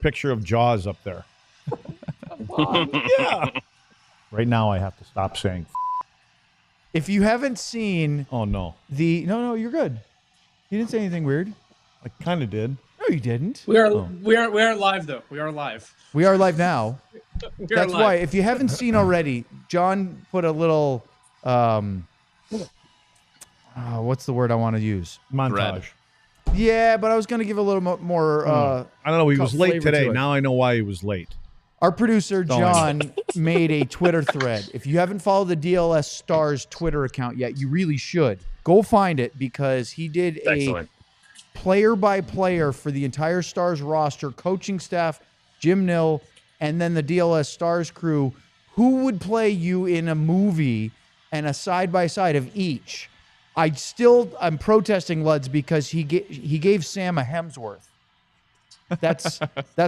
picture of Jaws up there. Yeah. Right now, I have to stop saying. If you haven't seen, Oh no, no, you're good. You didn't say anything weird. I kind of did. No, you didn't. We are live though. We are live. We are live now. That's live. why, if you haven't seen already, John put a little, what's the word I want to use? Montage. Yeah, but I was going to give a little more. I don't know. He was late flavor today. to it. Now I know why he was late. Our producer, John, made a Twitter thread. If you haven't followed the DLS Stars Twitter account yet, you really should. Go find it because he did a player-by-player for the entire Stars roster, coaching staff, Jim Nill, and then the DLS Stars crew, who would play you in a movie and a side-by-side of each. I'm protesting, Luds, because he gave Sam a Hemsworth. That's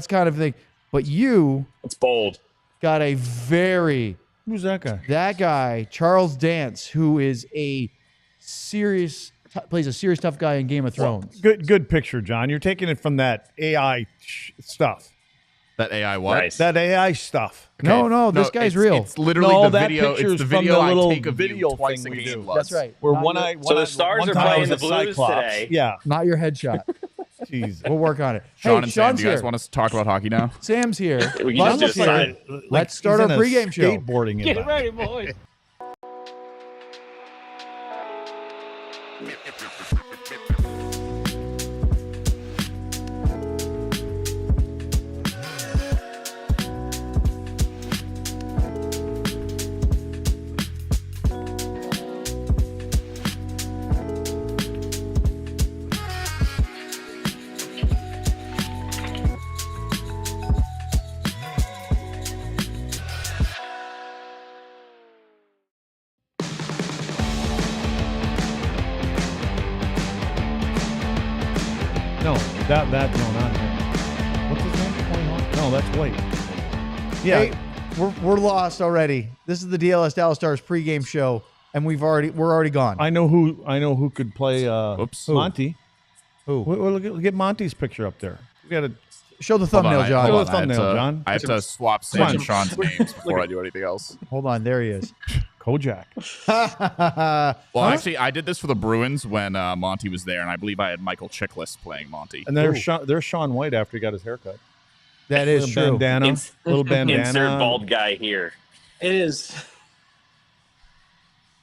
kind of thing. But it's bold. Got a very Who's that guy? That guy, Charles Dance, who is plays a serious tough guy in Game of Thrones. Good picture, John. You're taking it from that AI stuff. That AI what? Nice. That AI stuff. Okay. No, this guy's real. It's literally the video. picture's It's the from video the little I take of video you twice a thing we game. do. Lutz. That's right. Where So the Stars are playing the Blues today. Yeah. Not your headshot. Jeez. We'll work on it. Sean Hey, and Sam, Sean's do you guys here. want us to talk about hockey now? Sam's here. We can Bubba's just here. decide. Let's start he's our in a pregame show. Skateboarding. Get ready, boys. No, no, not him. What's his name? Tony Hawk? No, that's White. Yeah. Hey, we're lost already. This is the DLS Dallas Stars pregame show, and we're already gone. I know who could play Oops. Monty. Who? We'll get Monty's picture up there. We got to Show the Hold on, thumbnail, John. Show hold the on, thumbnail, John. I have to swap Sam and Sean's names before I do anything else. Hold on, there he is. Kojak. Well, actually, I did this for the Bruins when Monty was there, and I believe I had Michael Chiklis playing Monty. And there's Sean White after he got his haircut. That is Little true. bandana. Little bandana. Insert bald guy here. It is.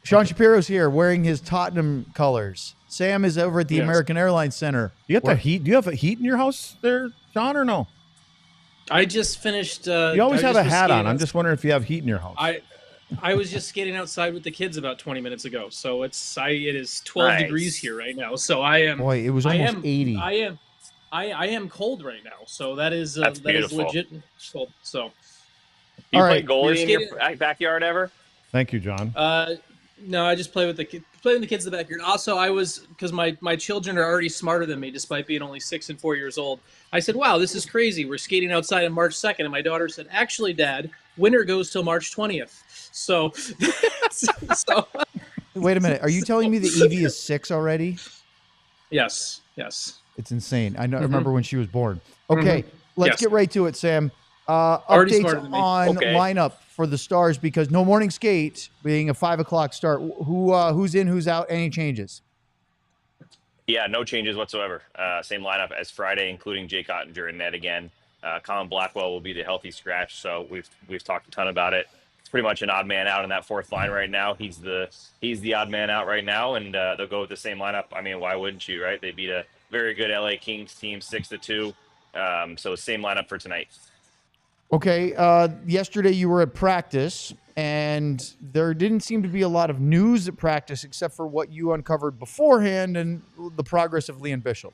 Sean Shapiro's here wearing his Tottenham colors. Sam is over at the Yes. American Airlines Center. You got the heat? Do you have a heat in your house there, John, or no? I just finished. You always I have just a was hat on. skating I'm just wondering if you have heat in your house. I was just skating outside with the kids about 20 minutes ago, so it is 12 Nice. degrees here right now. So I am. Boy, it was I almost am 80. I am cold right now, so that is That's that is beautiful. legit cold. So You All play right. goalie You're in your skating- backyard ever? Thank you, John. no, I just play with the kids in the backyard. Also, I was because my children are already smarter than me, despite being only 6 and 4 years old. I said, "Wow, this is crazy. We're skating outside on March 2nd," and my daughter said, "Actually, Dad, winter goes till March 20th." So, so Wait a minute. Are you telling me the Evie is 6 already? yes. It's insane. I remember when she was born. Okay, let's Yes. get right to it, Sam. Already smarter Updates than me. on Okay. lineup for the Stars because no morning skate being a 5 o'clock start. Who's in? Who's out? Any changes? Yeah, no changes whatsoever. Same lineup as Friday, including Jake Ottinger in net again. Colin Blackwell will be the healthy scratch, so we've talked a ton about it. It's pretty much an odd man out in that fourth line right now. He's the odd man out right now, and they'll go with the same lineup. I mean, why wouldn't you, right? They beat a very good LA Kings team 6-2. So same lineup for tonight. Okay, yesterday you were at practice, and there didn't seem to be a lot of news at practice except for what you uncovered beforehand and the progress of Liam Bishop.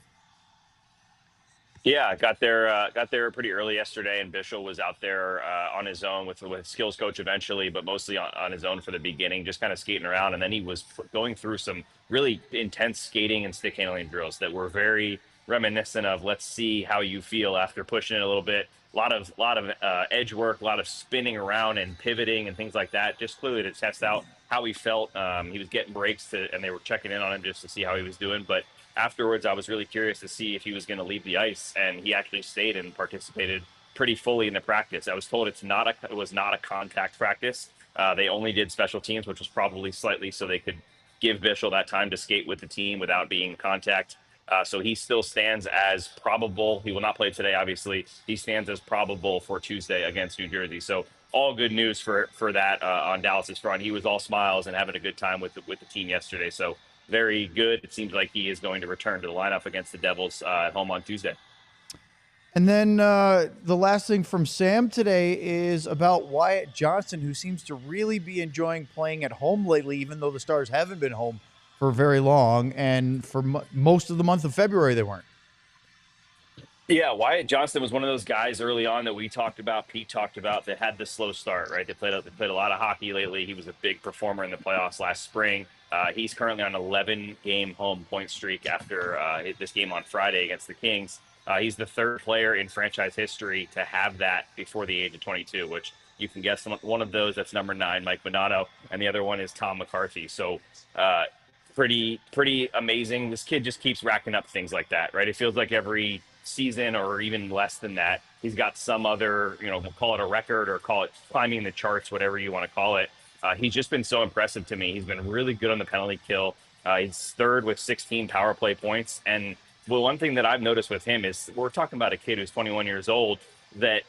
Yeah, got there pretty early yesterday, and Bishop was out there on his own with skills coach eventually, but mostly on his own for the beginning, just kind of skating around. And then he was going through some really intense skating and stick handling drills that were very reminiscent of let's see how you feel after pushing it a little bit. A lot of edge work, a lot of spinning around and pivoting and things like that, just clearly to test out how he felt. He was getting breaks and they were checking in on him just to see how he was doing. But afterwards, I was really curious to see if he was going to leave the ice, and he actually stayed and participated pretty fully in the practice. I was told it was not a contact practice. They only did special teams, which was probably slightly so they could give Bischel that time to skate with the team without being in contact. So he still stands as probable. He will not play today, obviously. He stands as probable for Tuesday against New Jersey. So all good news for that on Dallas's front. He was all smiles and having a good time with the team yesterday. So very good. It seems like he is going to return to the lineup against the Devils at home on Tuesday. And then the last thing from Sam today is about Wyatt Johnston, who seems to really be enjoying playing at home lately, even though the Stars haven't been home for very long. And for most of the month of February, they weren't. Yeah, Wyatt Johnston was one of those guys early on that we talked about, Pete talked about, that had the slow start, right? They played a lot of hockey lately. He was a big performer in the playoffs last spring. He's currently on an 11-game home point streak after this game on Friday against the Kings. He's the third player in franchise history to have that before the age of 22, which you can guess one of those, that's number 9, Mike Bonanno, and the other one is Tom McCarthy. So pretty amazing. This kid just keeps racking up things like that, right? It feels like every season or even less than that, he's got some other, we'll call it a record or call it climbing the charts, whatever you want to call it. He's just been so impressive to me. He's been really good on the penalty kill. He's third with 16 power play points. And well, one thing that I've noticed with him is we're talking about a kid who's 21 years old that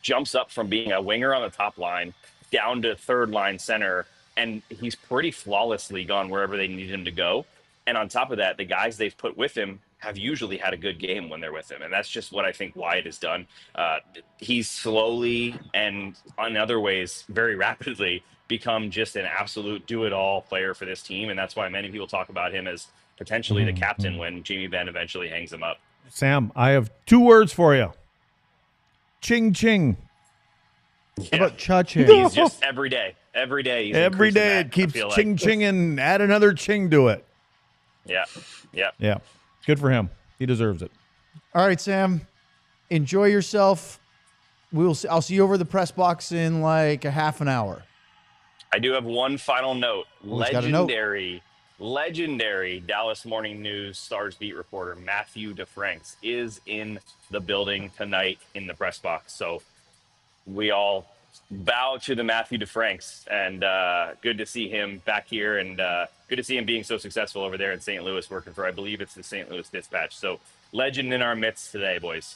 jumps up from being a winger on the top line down to third line center, and he's pretty flawlessly gone wherever they need him to go. And on top of that, the guys they've put with him have usually had a good game when they're with him. And that's just what I think Wyatt has done. He's slowly and in other ways very rapidly become just an absolute do-it-all player for this team. And that's why many people talk about him as potentially the captain when Jamie Benn eventually hangs him up. Sam, I have 2 words for you. Ching ching. How about cha-ching? He's just every day. Every day It keeps ching ching and add another ching to it. Yeah. Good for him. He deserves it. All right, Sam. Enjoy yourself. I'll see you over the press box in like a half an hour. I do have one final note. Always got a note. Legendary Dallas Morning News Stars beat reporter Matthew DeFranks is in the building tonight in the press box. So we all bow to the Matthew DeFranks, and good to see him back here, and good to see him being so successful over there in St. Louis working for, I believe it's the St. Louis Dispatch. So legend in our midst today, boys.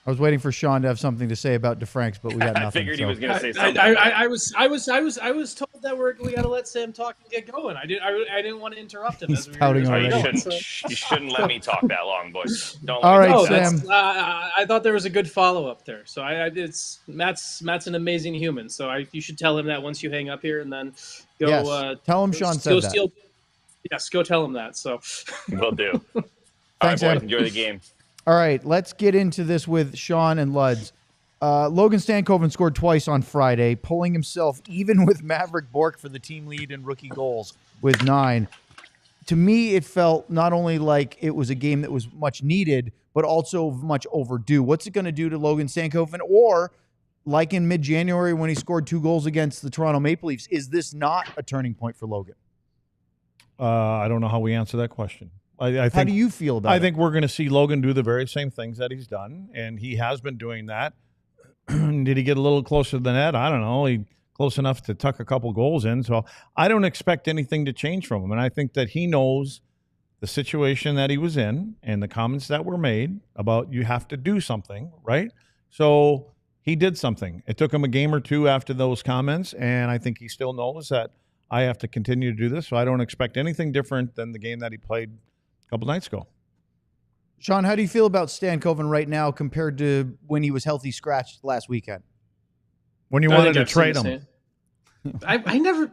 I was waiting for Sean to have something to say about DeFranks, but we got nothing. I figured he was going to say something. I was told that we got to let Sam talk and get going. I didn't want to interrupt him. He's pouting already. You shouldn't let me talk that long, boys. Don't. All let me right, talk. Sam. I thought there was a good follow up there. So it's Matt's an amazing human. So you should tell him that once you hang up here, and then go. Yes. Tell him Sean said that. Yes, go tell him that. So will do. All Thanks, right, boys. Sam. Enjoy the game. All right, let's get into this with Sean and Luds. Logan Stankoven scored twice on Friday, pulling himself even with Maverick Bork for the team lead in rookie goals with 9. To me, it felt not only like it was a game that was much needed, but also much overdue. What's it going to do to Logan Stankoven? Or, like in mid-January when he scored 2 goals against the Toronto Maple Leafs, is this not a turning point for Logan? I don't know how we answer that question. I think, how do you feel about it? I think we're going to see Logan do the very same things that he's done, and he has been doing that. Did he get a little closer than that? I don't know. He close enough to tuck a couple goals in. So I don't expect anything to change from him. And I think that he knows the situation that he was in and the comments that were made about you have to do something, right? So he did something. It took him a game or 2 after those comments, and I think he still knows that I have to continue to do this. So I don't expect anything different than the game that he played a couple nights ago. Sean, how do you feel about Stankoven right now compared to when he was healthy scratched last weekend? When you wanted to trade him. I never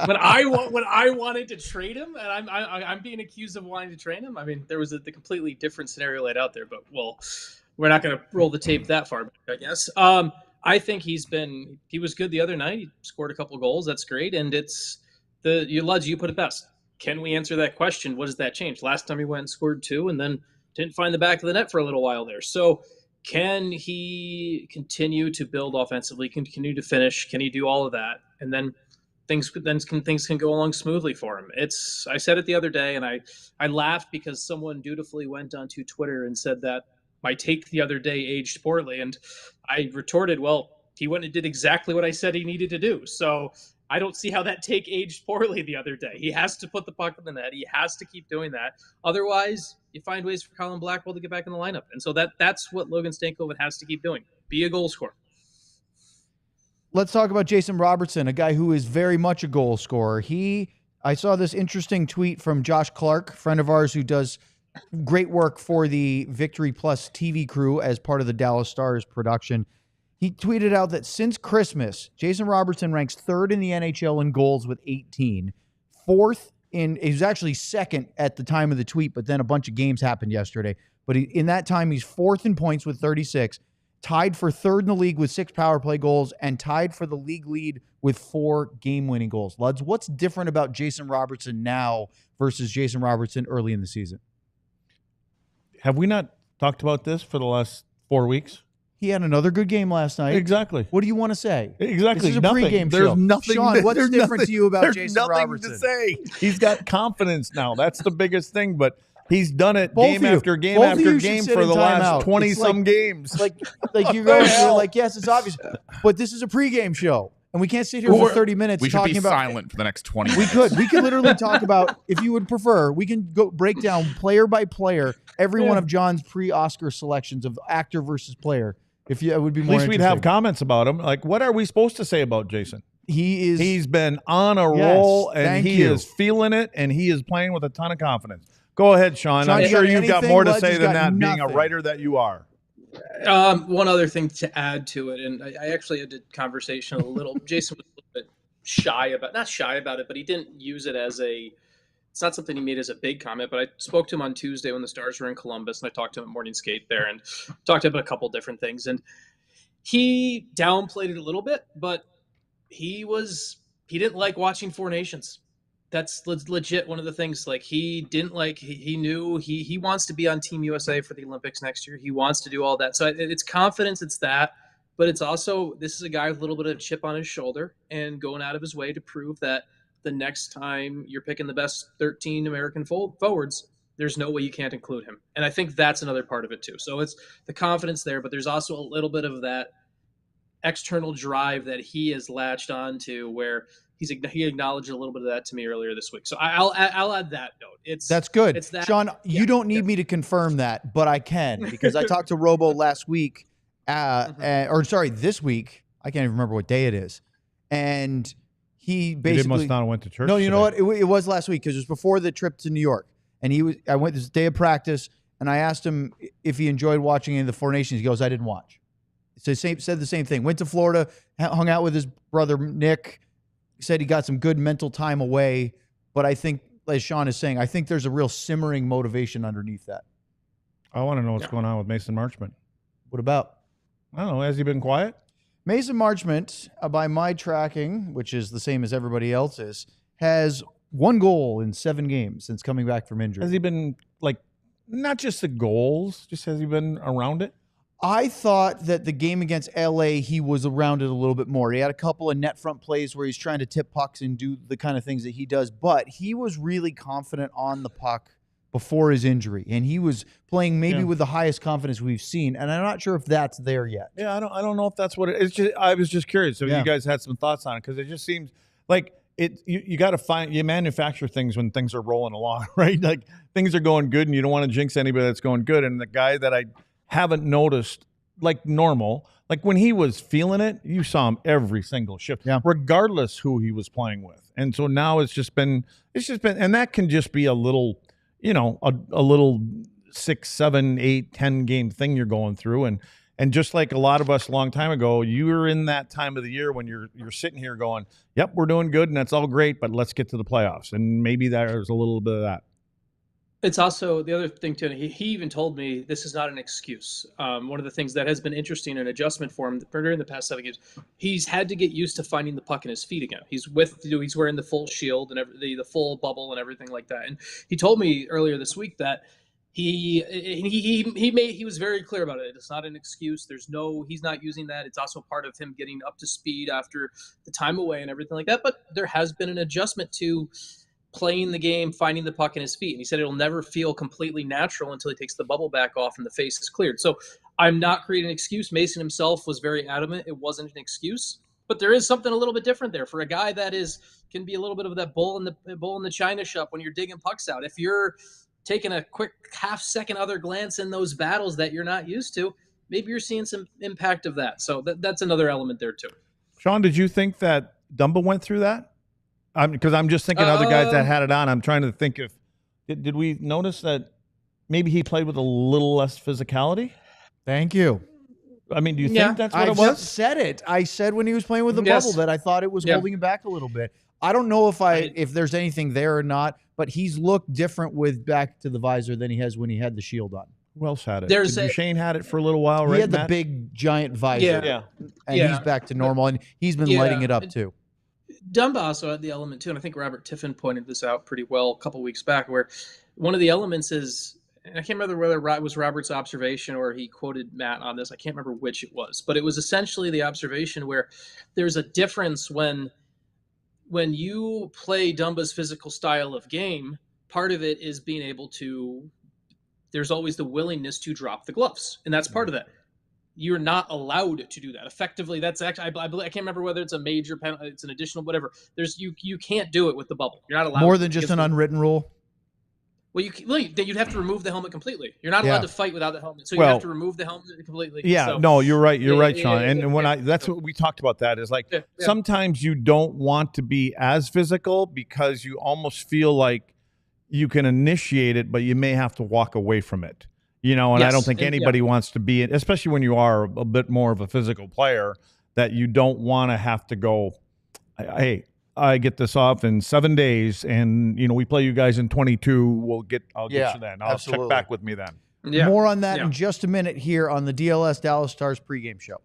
when I wanted to trade him, and I'm being accused of wanting to trade him. I mean, there was the completely different scenario laid out there, but we're not going to roll the tape that far back, I guess. I think he was good the other night. He scored a couple goals. That's great. And Luds, you put it best. Can we answer that question? What does that change? Last time he went and scored 2 and then didn't find the back of the net for a little while there. So can he continue to build offensively, continue to finish? Can he do all of that? And then things can go along smoothly for him. I said it the other day, and I laughed because someone dutifully went onto Twitter and said that my take the other day aged poorly, and I retorted, well, he went and did exactly what I said he needed to do. So I don't see how that take aged poorly the other day. He has to put the puck in the net. He has to keep doing that. Otherwise, you find ways for Colin Blackwell to get back in the lineup. And so that's what Logan Stankoven has to keep doing. Be a goal scorer. Let's talk about Jason Robertson, a guy who is very much a goal scorer. I saw this interesting tweet from Josh Clark, friend of ours who does great work for the Victory Plus TV crew as part of the Dallas Stars production. He tweeted out that since Christmas, Jason Robertson ranks third in the NHL in goals with 18. He was actually second at the time of the tweet, but then a bunch of games happened yesterday. But in that time, he's fourth in points with 36, tied for third in the league with 6 power play goals, and tied for the league lead with 4 game-winning goals. Luds, what's different about Jason Robertson now versus Jason Robertson early in the season? Have we not talked about this for the last 4 weeks? He had another good game last night. Exactly. What do you want to say? Exactly. This is a nothing. pregame There's show. Nothing. Sean, what's there's different nothing, to you about there's Jason nothing Robertson? To say. He's got confidence now. That's the biggest thing. But he's done it Both game of you. after game Both of after you should game sit for in the last timeout. 20-some It's games. Like you're like, yes, it's obvious. But this is a pregame show. And we can't sit here for 30 minutes We should talking be about silent for the next 20 minutes. We could literally talk about, if you would prefer, we can go break down player by player every one of John's pre-Oscar selections of actor versus player. If you, it would be more. At least we'd have comments about him. Like, what are we supposed to say about Jason? He's been on a roll, and he is feeling it, and he is playing with a ton of confidence. Go ahead, Sean. I'm sure you've got more to say than that, being a writer that you are. One other thing to add to it, and I actually had a conversation a little. Jason was a little bit not shy about it, but he didn't use it as it's not something he made as a big comment, but I spoke to him on Tuesday when the Stars were in Columbus, and I talked to him at Morning Skate there and talked about a couple different things. And he downplayed it a little bit, but he didn't like watching Four Nations. That's legit one of the things. Like, he didn't like, he knew he wants to be on Team USA for the Olympics next year. He wants to do all that. So it's confidence, it's that, but it's also, this is a guy with a little bit of chip on his shoulder and going out of his way to prove that the next time you're picking the best 13 American forwards, there's no way you can't include him. And I think that's another part of it too. So it's the confidence there, but there's also a little bit of that external drive that he has latched on to, where he acknowledged a little bit of that to me earlier this week. So I'll add that note. That's good. It's that, Sean, you don't need me to confirm that, but I can, because I talked to Robo last week, this week. I can't even remember what day it is. And he basically must not have went to church. No, you today. know what? It was last week, because it was before the trip to New York. And I went this day of practice, and I asked him if he enjoyed watching any of the Four Nations. He goes, I didn't watch. So he said the same thing. Went to Florida, hung out with his brother Nick. Said he got some good mental time away. But I think, as Sean is saying, I think there's a real simmering motivation underneath that. I want to know what's going on with Mason Marchment. What about? I don't know. Has he been quiet? Mason Marchment, by my tracking, which is the same as everybody else's, has 1 goal in 7 games since coming back from injury. Has he been, like, not just the goals, just has he been around it? I thought that the game against LA, he was around it a little bit more. He had a couple of net front plays where he's trying to tip pucks and do the kind of things that he does, but he was really confident on the puck before his injury, and he was playing maybe with the highest confidence we've seen, and I'm not sure if that's there yet. Yeah, I don't know if that's what it is. Just, I was just curious if you guys had some thoughts on it, because it just seems like you got to you manufacture things when things are rolling along, right? Like, things are going good, and you don't want to jinx anybody that's going good. And the guy that I haven't noticed, like normal, like when he was feeling it, you saw him every single shift, regardless who he was playing with. And so now it's just been, and that can just be a little, a little 6, 7, 8, 10 game thing you're going through. And just like a lot of us a long time ago, you were in that time of the year when you're sitting here going, yep, we're doing good and that's all great, but let's get to the playoffs. And maybe there's a little bit of that. It's also the other thing too. He even told me this is not an excuse. One of the things that has been interesting, an adjustment for him during the past 7 games, he's had to get used to finding the puck in his feet again. He's wearing the full shield and the full bubble and everything like that. And he told me earlier this week that he was very clear about it. It's not an excuse. He's not using that. It's also part of him getting up to speed after the time away and everything like that. But there has been an adjustment to playing the game, finding the puck in his feet. And he said it'll never feel completely natural until he takes the bubble back off and the face is cleared. So I'm not creating an excuse. Mason himself was very adamant it wasn't an excuse. But there is something a little bit different there for a guy that can be a little bit of that bull in the china shop when you're digging pucks out. If you're taking a quick half-second other glance in those battles that you're not used to, maybe you're seeing some impact of that. So that's another element there too. Sean, did you think that Dumba went through that? Because I'm just thinking other guys that had it on. I'm trying to think if did we notice that maybe he played with a little less physicality? Thank you. I mean, do you think that's what it was? I just said it. I said when he was playing with the bubble that I thought it was holding him back a little bit. I don't know if there's anything there or not, but he's looked different with back to the visor than he has when he had the shield on. Who else had it? Duchesne had it for a little while, right? He had the big giant visor. And he's back to normal, and he's been lighting it up too. Dumba also had the element too, and I think Robert Tiffin pointed this out pretty well a couple weeks back, where one of the elements is, and I can't remember whether it was Robert's observation or he quoted Matt on this. I can't remember which it was, but it was essentially the observation where there's a difference when you play Dumba's physical style of game. Part of it is being able to. There's always the willingness to drop the gloves, and that's part of that. You're not allowed to do that. Effectively, that's actually I can't remember whether it's a major penalty, it's an additional whatever. You can't do it with the bubble. You're not allowed. More than just an unwritten rule. Well, you'd have to remove the helmet completely. You're not allowed to fight without the helmet, so you have to remove the helmet completely. Yeah, so, no, you're right. You're right, Sean. And when that's what we talked about. That is like sometimes you don't want to be as physical because you almost feel like you can initiate it, but you may have to walk away from it. And I don't think anybody wants to be it, especially when you are a bit more of a physical player, that you don't want to have to go, hey, I get this off in 7 days, and we play you guys in 22. I'll get you then. I'll check back with me then. Yeah. More on that in just a minute here on the DLS Dallas Stars pregame show.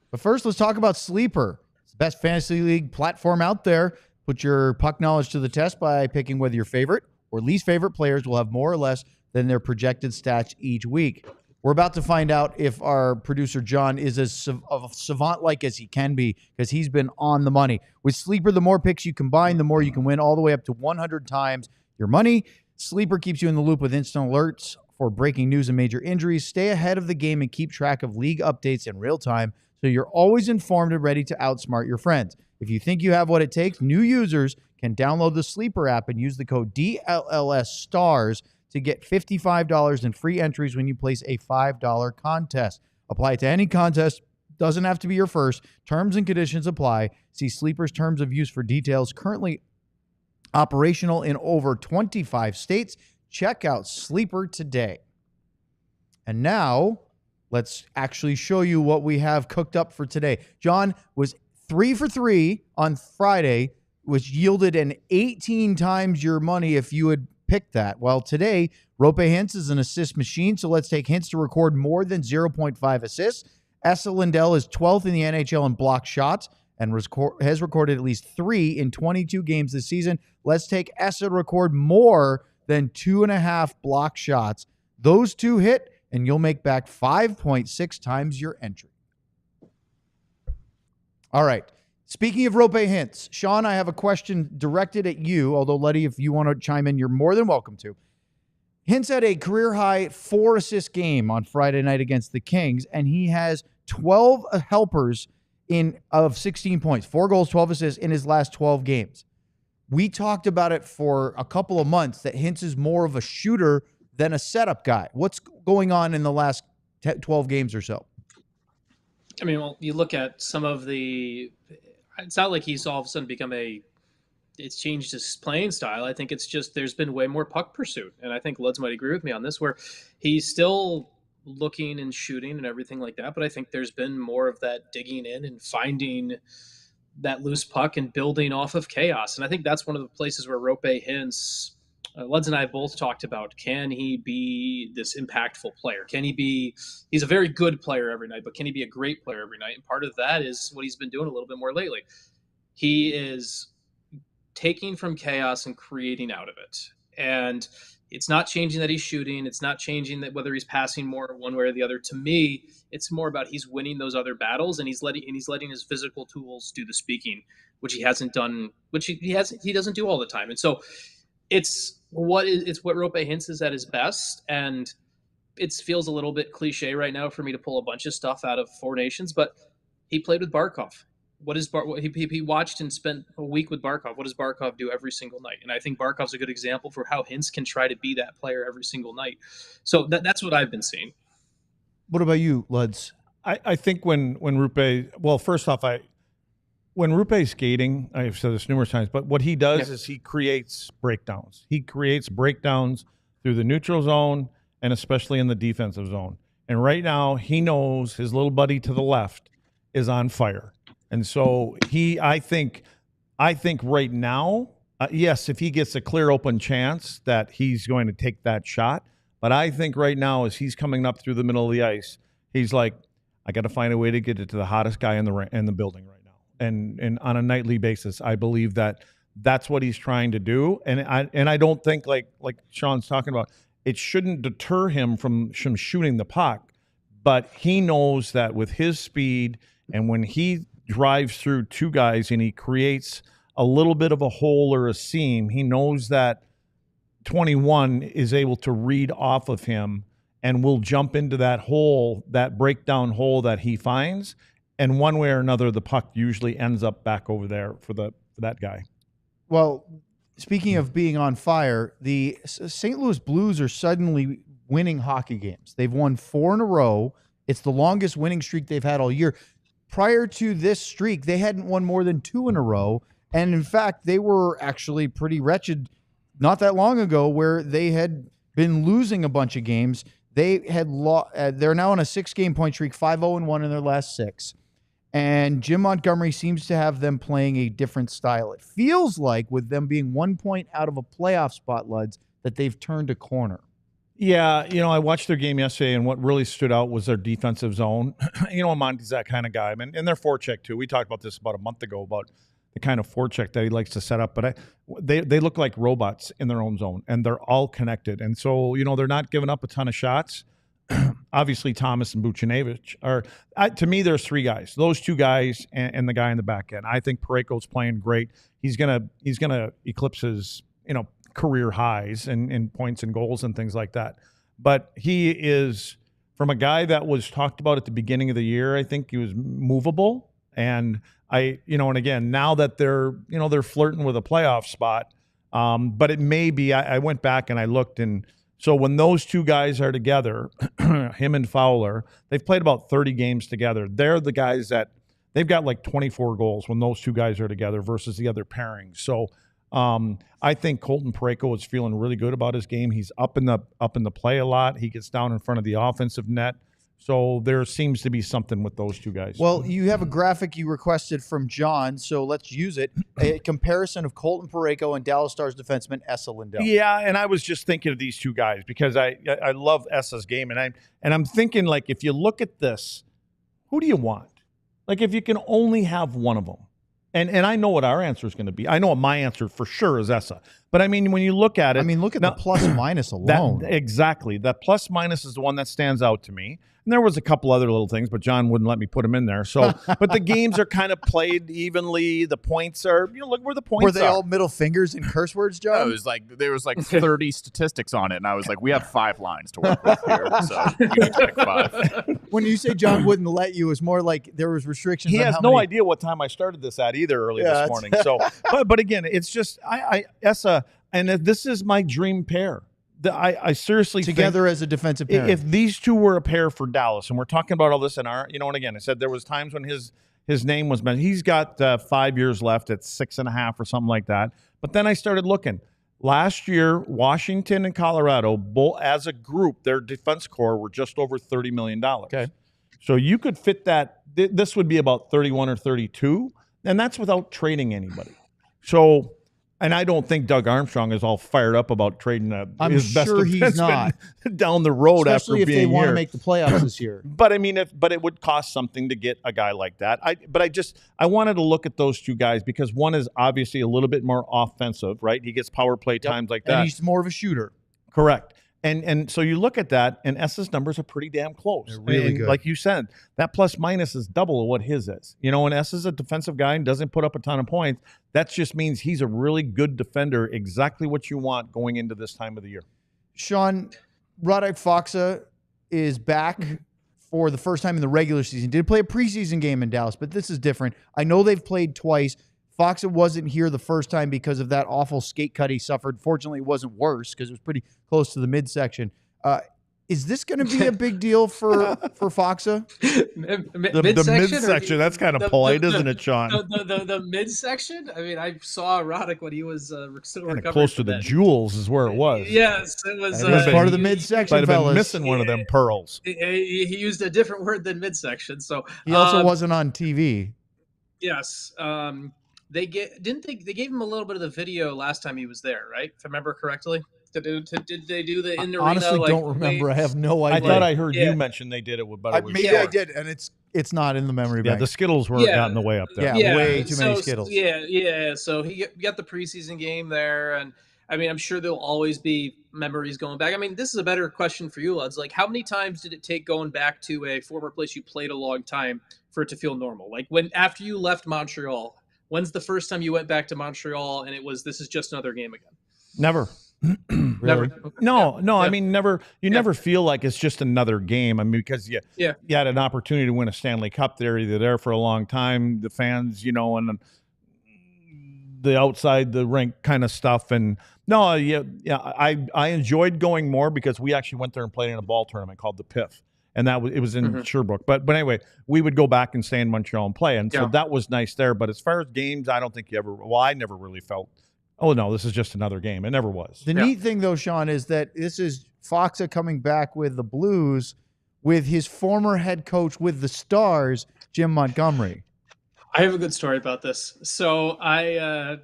But first, let's talk about Sleeper. It's the best fantasy league platform out there. Put your puck knowledge to the test by picking whether your favorite or least favorite players will have more or less than their projected stats each week. We're about to find out if our producer John is as savant-like as he can be, because he's been on the money. With Sleeper, the more picks you combine, the more you can win, all the way up to 100 times your money. Sleeper keeps you in the loop with instant alerts for breaking news and major injuries. Stay ahead of the game and keep track of league updates in real time, so you're always informed and ready to outsmart your friends. If you think you have what it takes, new users can download the Sleeper app and use the code DLSSTARS to get $55 in free entries when you place a $5 contest. Apply it to any contest. Doesn't have to be your first. Terms and conditions apply. See Sleeper's terms of use for details. Currently operational in over 25 states. Check out Sleeper today. And now let's actually show you what we have cooked up for today. John was 3 for 3 on Friday, which yielded an 18 times your money if you had picked that. Well, today, Roope Hintz is an assist machine, so let's take Hintz to record more than 0.5 assists. Esa Lindell is 12th in the NHL in block shots and has recorded at least 3 in 22 games this season. Let's take Esa to record more than 2.5 block shots. Those two hit, and you'll make back 5.6 times your entry. All right. Speaking of Roope Hintz, Sean, I have a question directed at you, although, Letty, if you want to chime in, you're more than welcome to. Hintz had a career-high 4-assist game on Friday night against the Kings, and he has 12 helpers of 16 points, 4 goals, 12 assists in his last 12 games. We talked about it for a couple of months, that Hintz is more of a shooter than a setup guy. What's going on in the last 12 games or so? I mean, well, you look at some of the... It's not like he's all of a sudden it's changed his playing style. I think it's just there's been way more puck pursuit. And I think Luds might agree with me on this, where he's still looking and shooting and everything like that. But I think there's been more of that digging in and finding that loose puck and building off of chaos. And I think that's one of the places where Roope Hintz, Luds and I both talked about, can he be this impactful player? He's a very good player every night, but can he be a great player every night? And part of that is what he's been doing a little bit more lately. He is taking from chaos and creating out of it. And it's not changing that he's shooting. It's not changing that whether he's passing more one way or the other. To me, it's more about he's winning those other battles, and he's letting his physical tools do the speaking, which he hasn't done, which he doesn't do all the time. And so it's what Roope Hintz is at his best, and it feels a little bit cliche right now for me to pull a bunch of stuff out of Four Nations, but he played with Barkov. He watched and spent a week with Barkov. What does Barkov do every single night? And I think Barkov's a good example for how Hintz can try to be that player every single night. So that's what I've been seeing. What about you, Luds? I think when Roope, well, first off, when Roope's skating, I've said this numerous times, but what he does is he creates breakdowns. He creates breakdowns through the neutral zone and especially in the defensive zone. And right now, he knows his little buddy to the left is on fire. And so I think right now, yes, if he gets a clear open chance that he's going to take that shot. But I think right now, as he's coming up through the middle of the ice, he's like, I got to find a way to get it to the hottest guy in the building right now. And on a nightly basis, I believe that's what he's trying to do. And I don't think like Sean's talking about, it shouldn't deter him from shooting the puck. But he knows that with his speed and when he drives through two guys and he creates a little bit of a hole or a seam, he knows that 21 is able to read off of him and will jump into that hole, that breakdown hole that he finds. And one way or another, the puck usually ends up back over there for that guy. Well, speaking of being on fire, the St. Louis Blues are suddenly winning hockey games. They've won 4 in a row. It's the longest winning streak they've had all year. Prior to this streak, they hadn't won more than 2 in a row. And in fact, they were actually pretty wretched not that long ago where they had been losing a bunch of games. They had they're now on a 6-game point streak, 5-0-1 in their last 6. And Jim Montgomery seems to have them playing a different style. It feels like with them being 1 point out of a playoff spot, Luds, that they've turned a corner. Yeah, I watched their game yesterday, and what really stood out was their defensive zone. Monty's that kind of guy, and their forecheck too. We talked about this about a month ago about the kind of forecheck that he likes to set up. But they look like robots in their own zone, and they're all connected. And so, they're not giving up a ton of shots. Obviously, Thomas and Buchnevich are, to me, there's 3 guys. Those 2 guys and the guy in the back end. I think Parayko's playing great. He's gonna eclipse his career highs in points and goals and things like that. But he is, from a guy that was talked about at the beginning of the year, I think he was movable. And and again, now that they're flirting with a playoff spot, but it may be, I went back and I looked, and so when those 2 guys are together, him and Fowler, they've played about 30 games together. They're the guys that they've got like 24 goals when those 2 guys are together versus the other pairings. So I think Colton Parayko is feeling really good about his game. He's up in the play a lot. He gets down in front of the offensive net. So there seems to be something with those 2 guys. Well, you have a graphic you requested from John, so let's use it. A comparison of Colton Parayko and Dallas Stars defenseman Esa Lindell. Yeah, and I was just thinking of these 2 guys because I love Esa's game, and I'm thinking, like, if you look at this, who do you want? Like, if you can only have one of them. And I know what our answer is going to be. I know what my answer for sure is Esa. But, when you look at it. Look at the plus-minus alone. Exactly. The plus-minus is the one that stands out to me. And there was a couple other little things, but John wouldn't let me put them in there. So, but the games are kind of played evenly. The points are, look where the points are. Were they all middle fingers and curse words, John? No, it was like, there was like 30 statistics on it. And I was like, we have 5 lines to work with here. So you can check 5. When you say John wouldn't let you, it's more like there was restrictions. He has no idea what time I started this at either early this morning. So, but again, it's just, Esa, and this is my dream pair. I seriously together think as a defensive pair. If these 2 were a pair for Dallas, and we're talking about all this in our, and again, I said there was times when his name was mentioned. He's got 5 years left at 6.5 or something like that. But then I started looking. Last year, Washington and Colorado, both as a group, their defense core were just over $30 million. Okay. So you could fit that. This would be about 31 or 32, and that's without trading anybody. So And I don't think Doug Armstrong is all fired up about trading his best sure he's defenseman not. down the road Especially after if being they want here. to make the playoffs this year. But I mean, but it would cost something to get a guy like that. I wanted to look at those two guys because one is obviously a little bit more offensive, right? He gets power play times like that. And he's more of a shooter. Correct. And so you look at that, and S's numbers are pretty damn close. They're really good. Like you said, that plus minus is double of what his is. You know, when S is a defensive guy and doesn't put up a ton of points, that just means he's a really good defender, exactly what you want going into this time of the year. Sean, Radek Faksa is back for the first time in the regular season. Did play a preseason game in Dallas, but this is different. I know they've played twice. Faksa wasn't here the first time because of that awful skate cut he suffered. Fortunately, it wasn't worse because it was pretty close to the midsection. Is this going to be a big deal for Faksa? The midsection, that's kind of polite, isn't it, Sean? The midsection? I mean, I saw Roddick when he was still recovering. Close to the jewels is where it was. Yes, it was. It was part of the midsection, Might have been fellas. missing one of them pearls. He used a different word than midsection. So he also wasn't on TV. Yes. They gave him a little bit of the video last time he was there, right? If I remember correctly. Did they do the in the arena? Honestly, don't remember. I have no idea. I thought I heard you mention they did it with Butterworth. Maybe I did, and it's not in the memory bank. Yeah, the Skittles were got in the way up there. Yeah, way too many Skittles. Yeah. So he got the preseason game there, and I mean, I'm sure there'll always be memories going back. I mean, this is a better question for you, lads. Like, how many times did it take going back to a former place you played a long time for it to feel normal? Like after you left Montreal. When's the first time you went back to Montreal and it was, this is just another game again? Never. Really? Never. No. Yeah. I mean, never. You never feel like it's just another game. I mean, because you had an opportunity to win a Stanley Cup there. You're there for a long time. The fans, and the outside the rink kind of stuff. And I enjoyed going more because we actually went there and played in a ball tournament called the PIF. And it was in Sherbrooke. But anyway, we would go back and stay in Montreal and play. And so that was nice there. But as far as games, I don't think I never really felt, oh, no, this is just another game. It never was. The neat thing, though, Sean, is that this is Faksa coming back with the Blues with his former head coach with the Stars, Jim Montgomery. I have a good story about this. So in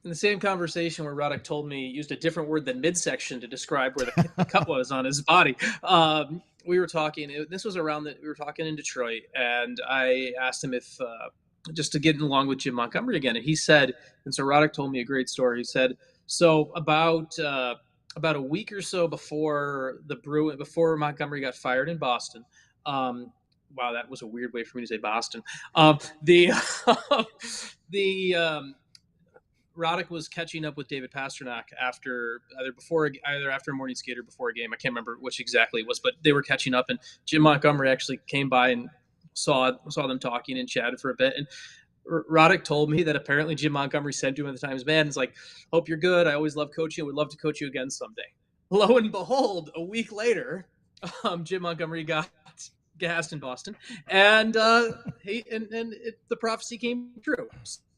the same conversation where Radek told me, used a different word than midsection to describe where the cut was on his body. We were talking, this was around we were talking in Detroit, and I asked him if, just to get along with Jim Montgomery again. And he said, and so Radek told me a great story. He said, so about a week or so before before Montgomery got fired in Boston, wow, that was a weird way for me to say Boston. Radek was catching up with David Pastrnak either after a morning skate or before a game. I can't remember which exactly it was, but they were catching up, and Jim Montgomery actually came by and saw them talking and chatted for a bit. And Radek told me that apparently Jim Montgomery said to him at the Times, man, it's like, hope you're good. I always love coaching. I would love to coach you again someday. Lo and behold, a week later, Jim Montgomery got gassed in Boston, and the prophecy came true.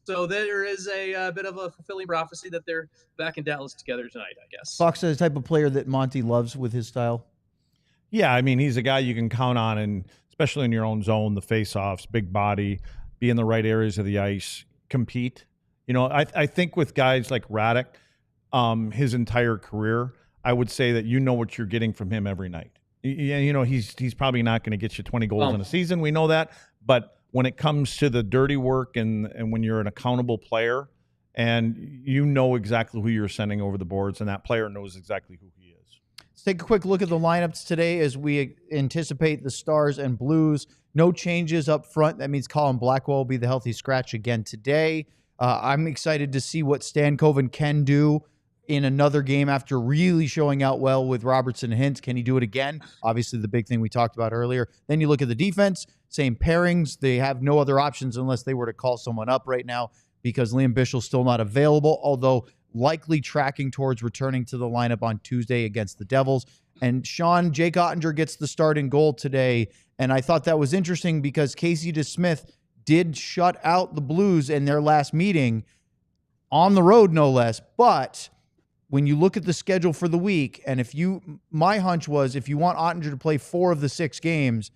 So there is a bit of a fulfilling prophecy that they're back in Dallas together tonight, I guess. Faksa is the type of player that Monty loves with his style. Yeah, I mean, he's a guy you can count on, and especially in your own zone, the face-offs, big body, be in the right areas of the ice, compete. I think with guys like Radek, his entire career, I would say that what you're getting from him every night. He's probably not going to get you 20 goals in a season. We know that, but when it comes to the dirty work and when you're an accountable player and exactly who you're sending over the boards, and that player knows exactly who he is. Let's take a quick look at the lineups today as we anticipate the Stars and Blues. No changes up front. That means Colin Blackwell will be the healthy scratch again today. I'm excited to see what Stankoven can do in another game after really showing out well with Robertson and Hintz. Can he do it again? Obviously, the big thing we talked about earlier. Then you look at the defense, same pairings. They have no other options unless they were to call someone up right now because Liam Bischel's still not available, although likely tracking towards returning to the lineup on Tuesday against the Devils. And Sean, Jake Ottinger gets the start in goal today, and I thought that was interesting because Casey DeSmith did shut out the Blues in their last meeting on the road, no less, but when you look at the schedule for the week, and my hunch was if you want Ottinger to play 4 of the 6 games,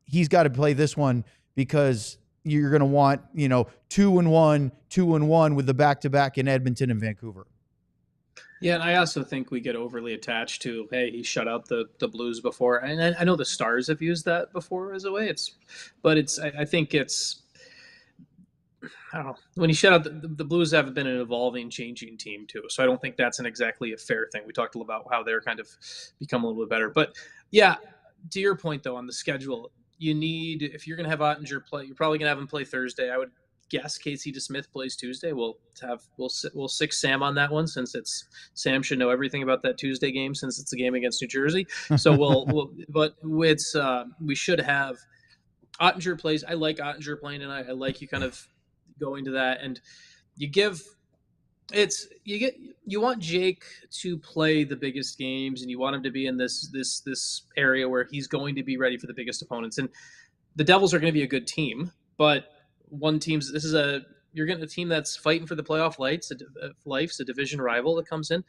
he's got to play this one because you're going to want, 2-1, 2-1 with the back-to-back in Edmonton and Vancouver. Yeah, and I also think we get overly attached to, hey, he shut out the Blues before. And I know the Stars have used that before as a way. I think it's, I don't know. When he shut out the Blues have been an evolving, changing team too. So I don't think that's exactly a fair thing. We talked about how they're kind of become a little bit better. But yeah, to your point though, on the schedule, if you're going to have Ottinger play, you're probably going to have him play Thursday. I would guess Casey DeSmith plays Tuesday. We'll stick Sam on that one, since Sam should know everything about that Tuesday game, since it's a game against New Jersey. So we should have Ottinger plays. I like Ottinger playing tonight. I like you kind of going to that, and you want Jake to play the biggest games, and you want him to be in this area where he's going to be ready for the biggest opponents. And the Devils are going to be a good team, but you're getting a team that's fighting for the playoff life's a division rival that comes in.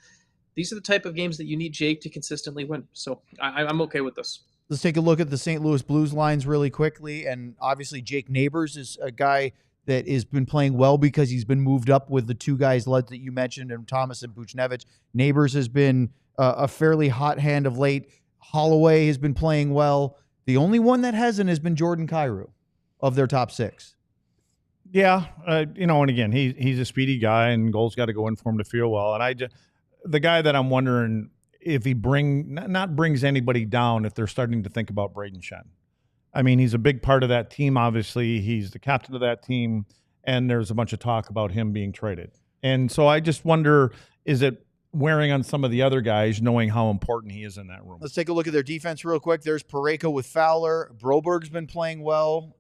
These are the type of games that you need Jake to consistently win. So I'm okay with this. Let's take a look at the St. Louis Blues lines really quickly. And obviously Jake Neighbors is a guy that has been playing well because he's been moved up with the two guys that you mentioned, and Thomas and Buchnevich. Neighbors has been a fairly hot hand of late. Holloway has been playing well. The only one that hasn't has been Jordan Kyrou of their top six. Yeah, and again, he's a speedy guy, and goals got to go in for him to feel well. And the guy that I'm wondering if he brings anybody down if they're starting to think about Braden Shen. I mean, he's a big part of that team, obviously. He's the captain of that team, and there's a bunch of talk about him being traded. And so I just wonder, is it wearing on some of the other guys, knowing how important he is in that room? Let's take a look at their defense real quick. There's Parayko with Fowler. Broberg's been playing well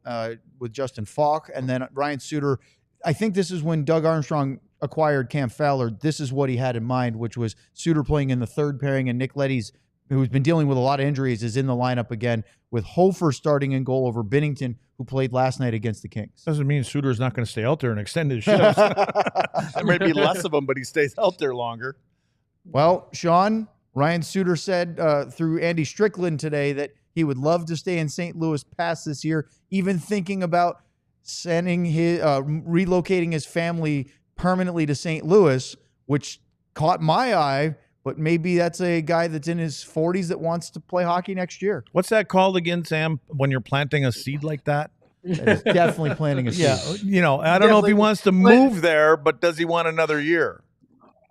with Justin Falk. And then Ryan Suter. I think this is when Doug Armstrong acquired Cam Fowler. This is what he had in mind, which was Suter playing in the third pairing, and Nick Leddy's, who's been dealing with a lot of injuries, is in the lineup again, with Hofer starting in goal over Binnington, who played last night against the Kings. Doesn't mean Suter's not going to stay out there and extend his shifts. There may be less of them, but he stays out there longer. Well, Sean, Ryan Suter said through Andy Strickland today that he would love to stay in St. Louis past this year, even thinking about relocating his family permanently to St. Louis, which caught my eye. But maybe that's a guy that's in his 40s that wants to play hockey next year. What's that called again, Sam, when you're planting a seed like that? That is definitely planting a seed. Yeah, I don't know if he wants to move there, but does he want another year?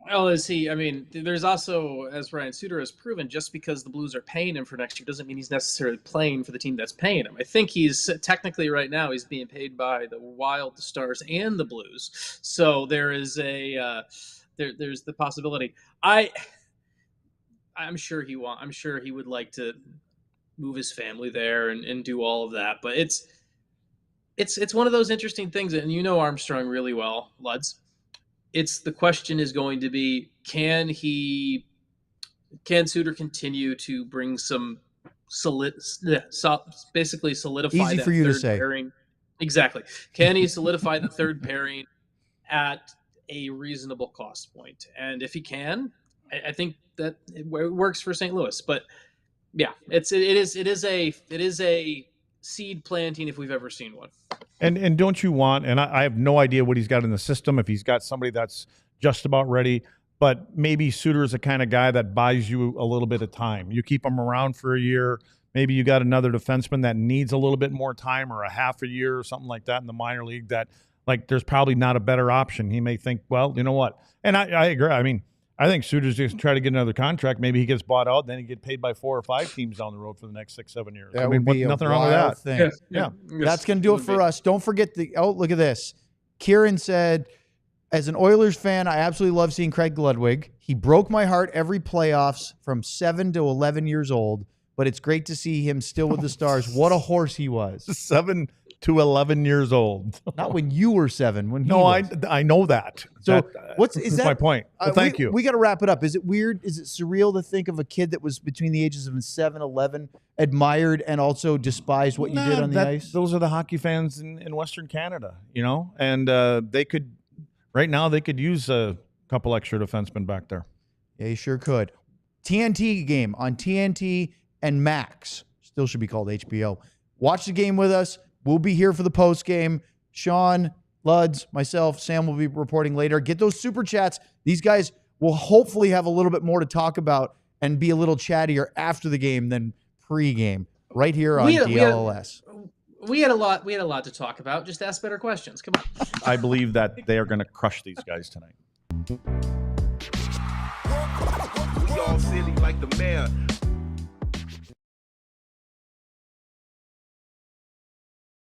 Well, there's also, as Ryan Suter has proven, just because the Blues are paying him for next year doesn't mean he's necessarily playing for the team that's paying him. I think he's technically right now he's being paid by the Wild, the Stars, and the Blues. So there is there's the possibility. I'm sure he would like to move his family there and do all of that. But it's one of those interesting things, and you know Armstrong really well, Luds. The question is going to be, can Suter continue to bring some basically solidify easy that for you third to say pairing? Exactly. Can he solidify the third pairing at a reasonable cost point? And if he can, I think that it works for St. Louis. But yeah, it is a seed planting if we've ever seen one. And don't you want, and I have no idea what he's got in the system, if he's got somebody that's just about ready, but maybe Suter's the kind of guy that buys you a little bit of time. You keep him around for a year. Maybe you got another defenseman that needs a little bit more time, or a half a year or something like that in the minor league, that like there's probably not a better option. He may think, well, you know what? And I agree. I mean, I think Suter's just try to get another contract. Maybe he gets bought out, then he get paid by 4 or 5 teams down the road for the next 6-7 years. That would be nothing wrong with that. Thing. Yeah. That's going to do it for us. Don't forget look at this. Kieran said, as an Oilers fan, I absolutely love seeing Craig Ludwig. He broke my heart every playoffs from 7 to 11 years old, but it's great to see him still with the Stars. What a horse he was. 7 to 11 years old. Not when you were 7. When he was. I know that. So is that my point? Well, thank you. We got to wrap it up. Is it weird? Is it surreal to think of a kid that was between the ages of 7 and 11, admired and also despised what you did on the ice? Those are the hockey fans in Western Canada, and they could use a couple extra defensemen back there. Yeah, you sure could. TNT game on TNT and Max. Still should be called HBO. Watch the game with us. We'll be here for the post game. Sean, Luds, myself, Sam will be reporting later. Get those super chats. These guys will hopefully have a little bit more to talk about and be a little chattier after the game than pre-game right here on DLLS. We had a lot to talk about. Just ask better questions. Come on. I believe that they are going to crush these guys tonight. We all silly like the mayor.